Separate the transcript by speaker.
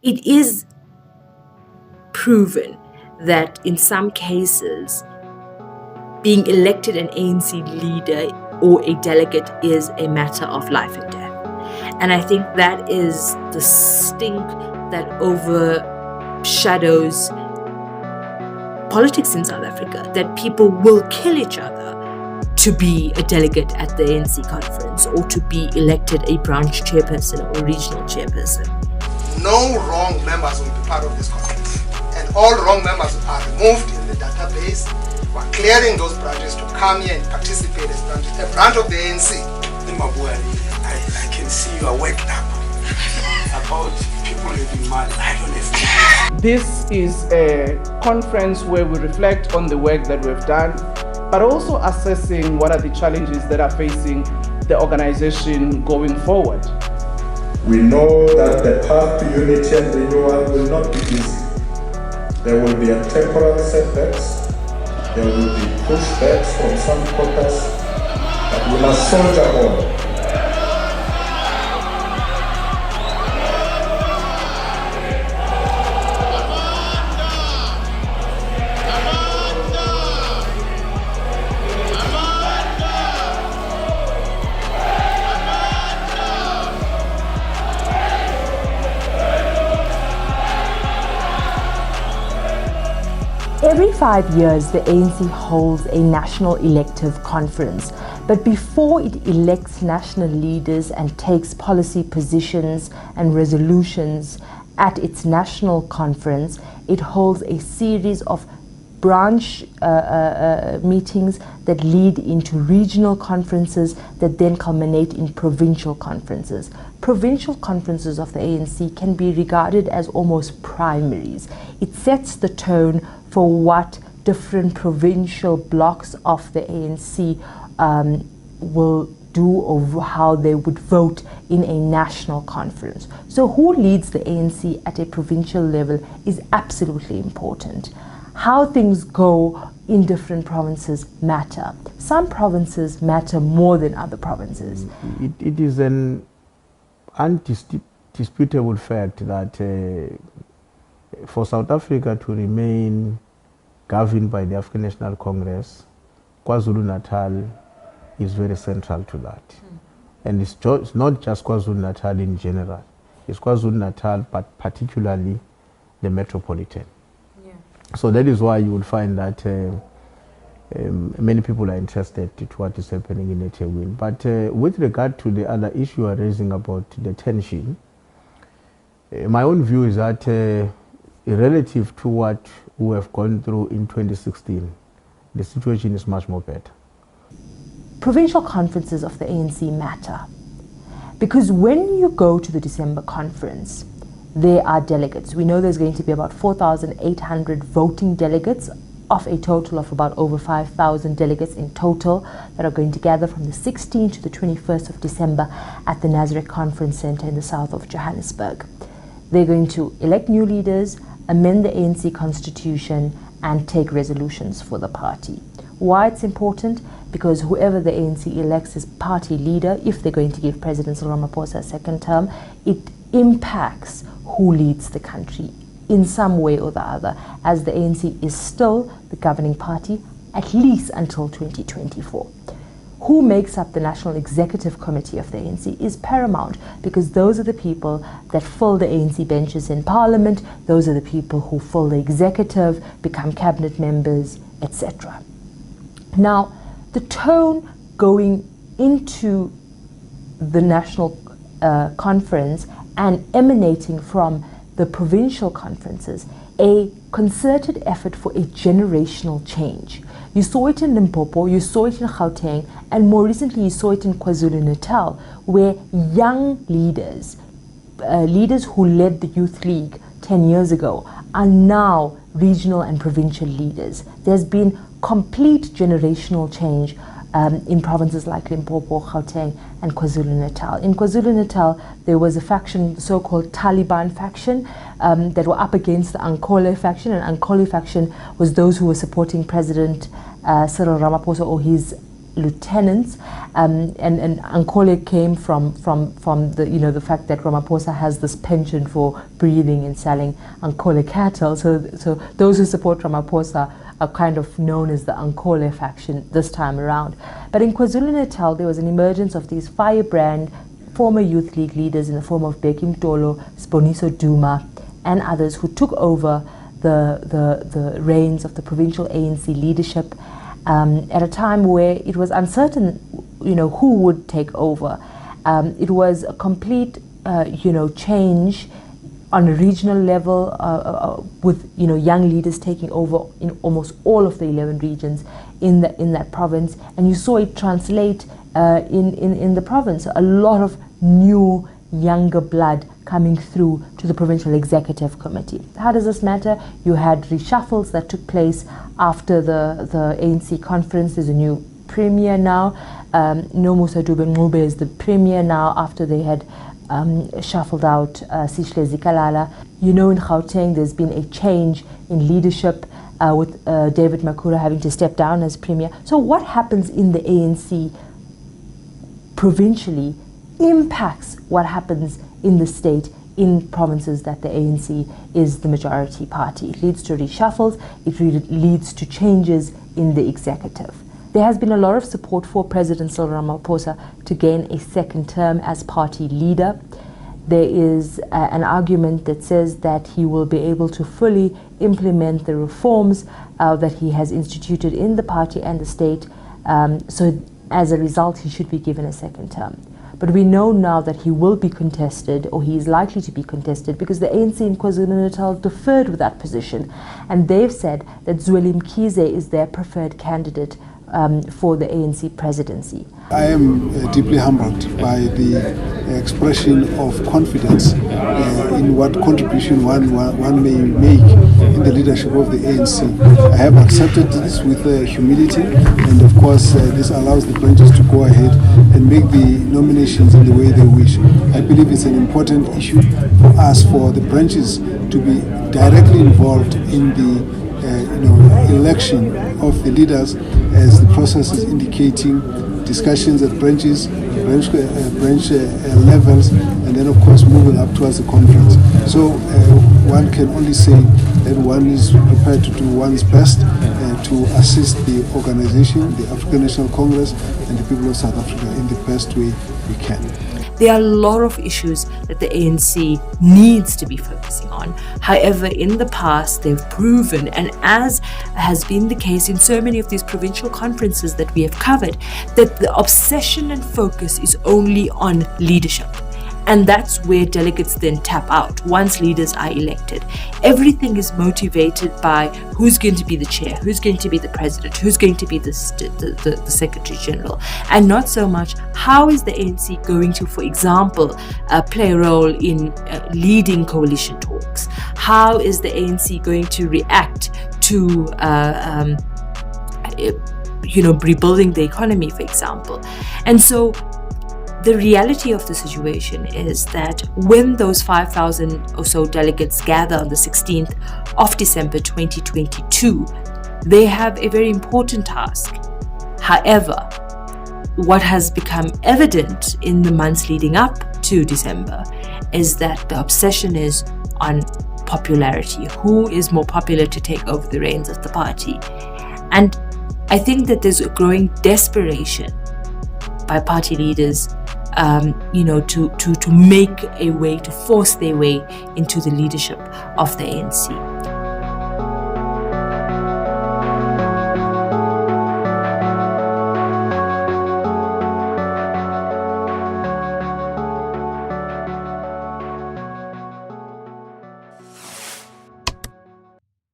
Speaker 1: It is proven that in some cases, being elected an ANC leader or a delegate is a matter of life and death. And I think that is the stink that overshadows politics in South Africa, that people will kill each other to be a delegate at the ANC conference or to be elected a branch chairperson or a regional chairperson.
Speaker 2: No wrong members will be part of this conference, and all wrong members are removed in the database. We're clearing those branches to come here and participate as branches, a branch of the ANC.
Speaker 3: I can see you are worked up about people living mad. I don't understand.
Speaker 4: This is a conference where we reflect on the work that we've done, but also assessing what are the challenges that are facing the organization going forward.
Speaker 5: We know that the path to unity and renewal will not be easy. There will be a temporal setbacks, there will be pushbacks from some quarters, but we must soldier on.
Speaker 6: Every 5 years, the ANC holds a national elective conference. But before it elects national leaders and takes policy positions and resolutions at its national conference, it holds a series of branch meetings that lead into regional conferences that then culminate in provincial conferences. Provincial conferences of the ANC can be regarded as almost primaries. It sets the tone for what different provincial blocks of the ANC will do or how they would vote in a national conference. So who leads the ANC at a provincial level is absolutely important. How things go in different provinces matter. Some provinces matter more than other provinces.
Speaker 7: It is an undisputable fact that for South Africa to remain governed by the African National Congress, KwaZulu-Natal is very central to that. And it's not just KwaZulu-Natal in general. It's KwaZulu-Natal, but particularly the metropolitan. So that is why you will find that many people are interested to what is happening in eThekwini. But with regard to the other issue you are raising about the tension, my own view is that relative to what we have gone through in 2016, the situation is much more better.
Speaker 6: Provincial conferences of the ANC matter because when you go to the December conference, there are delegates. We know there's going to be about 4,800 voting delegates of a total of about over 5,000 delegates in total that are going to gather from the 16th to the 21st of December at the Nasrec Conference Center in the south of Johannesburg. They're going to elect new leaders, amend the ANC constitution, and take resolutions for the party. Why it's important? Because whoever the ANC elects as party leader, if they're going to give President Cyril Ramaphosa a second term, it impacts who leads the country in some way or the other, as the ANC is still the governing party at least until 2024. Who makes up the National Executive Committee of the ANC is paramount, because those are the people that fill the ANC benches in Parliament, those are the people who fill the executive, become cabinet members, etc. Now, the tone going into the national conference and emanating from the provincial conferences, a concerted effort for a generational change. You saw it in Limpopo, you saw it in Gauteng, and more recently you saw it in KwaZulu-Natal, where young leaders, leaders who led the Youth League 10 years ago, are now regional and provincial leaders. There's been complete generational change in provinces like Limpopo, Gauteng, and KwaZulu-Natal. In KwaZulu-Natal, there was a faction, the so-called Taliban faction, that were up against the Ankole faction, and Ankole faction was those who were supporting President Cyril Ramaphosa or his lieutenants, and Ankole came from the the fact that Ramaphosa has this penchant for breeding and selling Ankole cattle. So those who support Ramaphosa are kind of known as the Ankole faction this time around. But in KwaZulu-Natal, there was an emergence of these firebrand former youth league leaders in the form of Beki Mtolo, Sponiso Duma, and others who took over the reins of the provincial ANC leadership at a time where it was uncertain, who would take over. It was a complete, change on a regional level, with young leaders taking over in almost all of the 11 regions in that province, and you saw it translate in the province. A lot of new, younger blood coming through to the Provincial Executive Committee. How does this matter? You had reshuffles that took place after the ANC conference. There's a new premier now. Nomusa Dube-Ncube is the premier now after they had shuffled out Sihle Zikalala. In Gauteng there's been a change in leadership with David Makura having to step down as premier. So what happens in the ANC provincially impacts what happens in the state, in provinces that the ANC is the majority party. It leads to reshuffles, it leads to changes in the executive. There has been a lot of support for President Cyril Ramaphosa to gain a second term as party leader. There is an argument that says that he will be able to fully implement the reforms that he has instituted in the party and the state. So as a result, he should be given a second term. But we know now that he will be contested, or he is likely to be contested, because the ANC in KwaZulu-Natal deferred with that position. And they've said that Zweli Mkhize is their preferred candidate for the ANC presidency.
Speaker 8: I am deeply humbled by the expression of confidence in what contribution one may make in the leadership of the ANC. I have accepted this with humility, and of course this allows the branches to go ahead and make the nominations in the way they wish. I believe it's an important issue for us, for the branches to be directly involved in the election of the leaders, as the process is indicating, discussions at branch levels, and then of course moving up towards the conference. So one can only say that one is prepared to do one's best to assist the organization, the African National Congress, and the people of South Africa in the best way we can.
Speaker 1: There are a lot of issues that the ANC needs to be focusing on. However, in the past, they've proven, and as has been the case in so many of these provincial conferences that we have covered, that the obsession and focus is only on leadership. And that's where delegates then tap out once leaders are elected. Everything is motivated by who's going to be the chair, who's going to be the president, who's going to be the secretary general, and not so much how is the ANC going to, for example, play a role in leading coalition talks. How is the ANC going to react to rebuilding the economy, for example. And so the reality of the situation is that when those 5,000 or so delegates gather on the 16th of December 2022, they have a very important task. However, what has become evident in the months leading up to December is that the obsession is on popularity. Who is more popular to take over the reins of the party? And I think that there's a growing desperation by party leaders to make a way, to force their way into the leadership of the ANC.